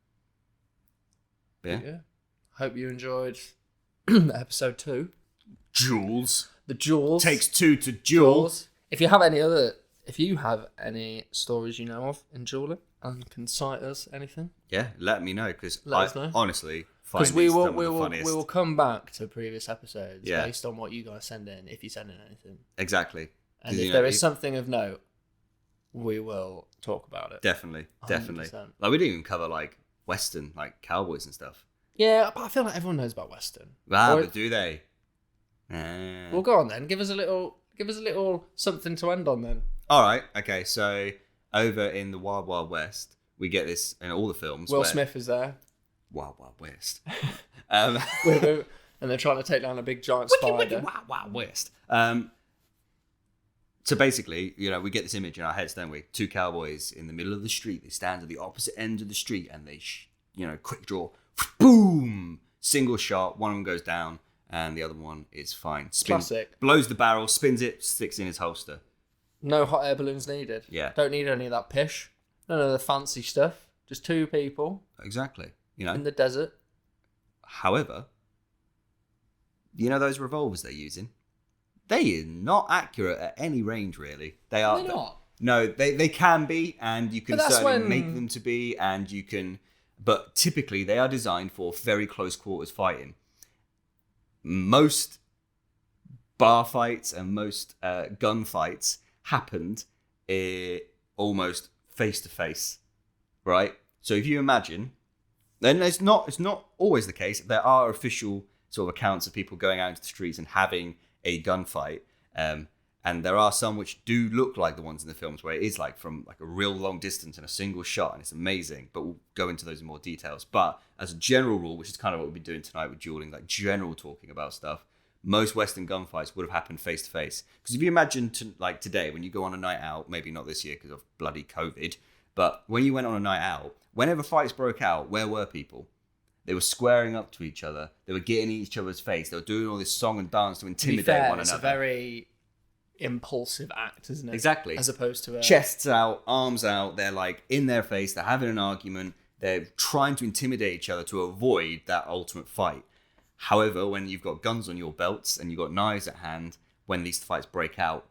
Hope you enjoyed episode 2. Duels. The duels. Takes 2 to duel. If you have any stories you know of in dueling and can cite us anything, let me know, because know. Honestly, because we will come back to previous episodes based on what you guys send in, if you send in anything. Exactly. And if there is something of note, we will talk about it. Definitely. 100%. Like, we didn't even cover like Western, like cowboys and stuff. Yeah, but I feel like everyone knows about Western. But do they? Well, go on then. Give us a little something to end on then. All right. Okay. So over in the Wild Wild West, we get this in all the films. Will Smith is there. Wild Wild West. And they're trying to take down a big giant spider. Wild Wild West. So basically, we get this image in our heads, don't we? 2 cowboys in the middle of the street. They stand at the opposite end of the street, and they, quick draw, boom, single shot. One of them goes down, and the other one is fine. Classic. Blows the barrel, spins it, sticks in his holster. No hot air balloons needed. Yeah. Don't need any of that pish. None of the fancy stuff. Just 2 people. Exactly. In the desert. However, those revolvers they're using? They are not accurate at any range, really. They're not. No, they can be, and you can certainly make them to be, and you can... But typically, they are designed for very close quarters fighting. Most bar fights and most gun fights happened almost face-to-face, right? So if you imagine... Then it's not always the case. There are official sort of accounts of people going out into the streets and having a gunfight, and there are some which do look like the ones in the films where it is like from like a real long distance and a single shot, and it's amazing. But we'll go into those in more details. But as a general rule, which is kind of what we'll be doing tonight with dueling, like general talking about stuff, most Western gunfights would have happened face to face. Because if you imagine like today, when you go on a night out, maybe not this year because of bloody COVID, but when you went on a night out, whenever fights broke out, where were people? They were squaring up to each other. They were getting in each other's face. They were doing all this song and dance to intimidate one another. It's a very impulsive act, isn't it? Exactly. As opposed to chests out, arms out. They're like in their face. They're having an argument. They're trying to intimidate each other to avoid that ultimate fight. However, when you've got guns on your belts and you've got knives at hand, when these fights break out,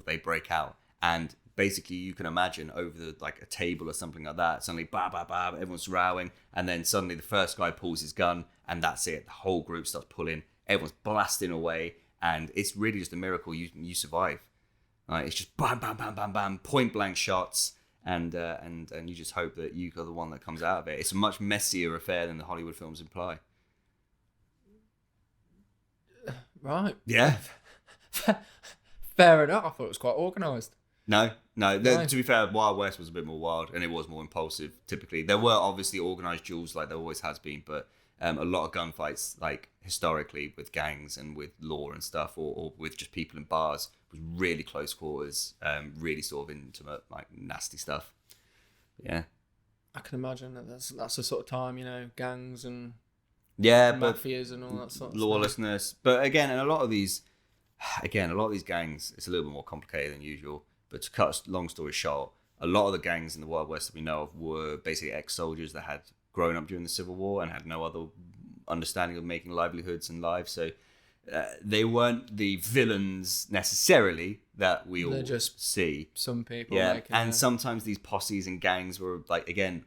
they break out. And basically, you can imagine over a table or something like that, suddenly, bah, bah, bah, everyone's rowing, and then suddenly the first guy pulls his gun, and that's it. The whole group starts pulling, everyone's blasting away, and it's really just a miracle you survive. It's just bam, bam, bam, bam, bam, point blank shots, and you just hope that you are the one that comes out of it. It's a much messier affair than the Hollywood films imply. Right. Yeah. Fair enough. I thought it was quite organised. No. To be fair, Wild West was a bit more wild, and it was more impulsive. Typically, there were obviously organised duels, like there always has been, but a lot of gunfights, like historically with gangs and with law and stuff, or with just people in bars, was really close quarters, really sort of intimate, like nasty stuff. Yeah, I can imagine that's the sort of time, gangs and mafias and all that sort of lawlessness. Stuff. But again, a lot of these gangs, it's a little bit more complicated than usual. But to cut a long story short, a lot of the gangs in the Wild West that we know of were basically ex-soldiers that had grown up during the Civil War and had no other understanding of making livelihoods and lives. So they weren't the villains necessarily that we all just see. Some people. Yeah, and sometimes these posses and gangs were like, again,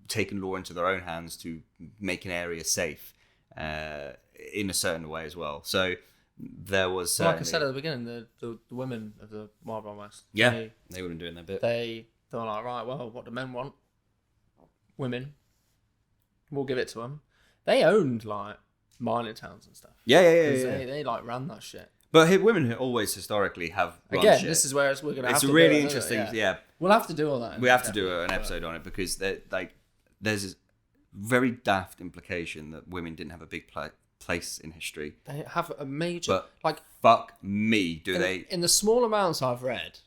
taking law into their own hands to make an area safe in a certain way as well. So there was like I said at the beginning, the women of the Wild West. Yeah, they wouldn't doing their bit. They were like, right, well, what do men want? Women. We'll give it to them. They owned like mining towns and stuff. Yeah. They like ran that shit. But women always historically have run again. shit. This is where we're gonna. It's have a to really do it, interesting. Yeah, we'll have to do all that. We have to do an episode on it because there's a very daft implication that women didn't have a big place in history. They have a major. But fuck me, do they? In the small amounts I've read,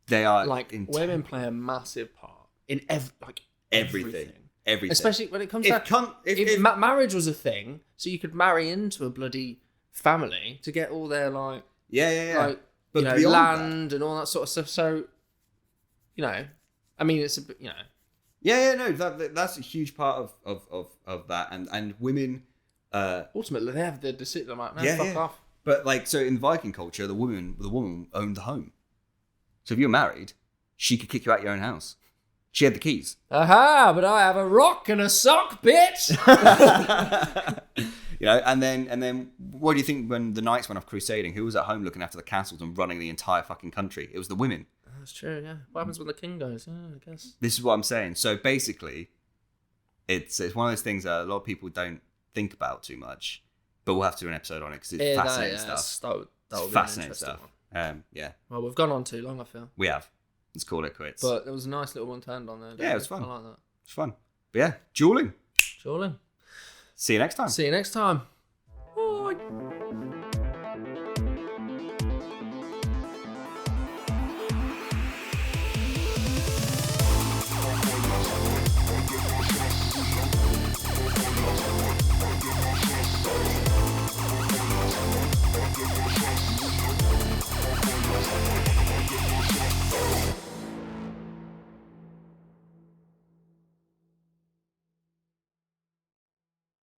they are women play a massive part in everything. Everything. Especially when it comes to if marriage was a thing, so you could marry into a bloody family to get all their but land and all that sort of stuff. So, I mean, it's that's a huge part of that, and women. Ultimately, they have the decision. I'm like, no, fuck off. But so in Viking culture, the woman owned the home. So if you're married, she could kick you out your own house. She had the keys. Aha, but I have a rock and a sock, bitch! And then what do you think when the knights went off crusading? Who was at home looking after the castles and running the entire fucking country? It was the women. That's true, yeah. What happens when the king goes? I guess. This is what I'm saying. So basically, it's one of those things that a lot of people don't think about too much, but we'll have to do an episode on it because it's fascinating stuff. That fascinating stuff. Well, we've gone on too long, I feel. We have. Let's call it quits. But there was a nice little one to end on there. Yeah, it was fun. I like that. It's fun. But yeah, dueling. Dueling. See you next time. See you next time.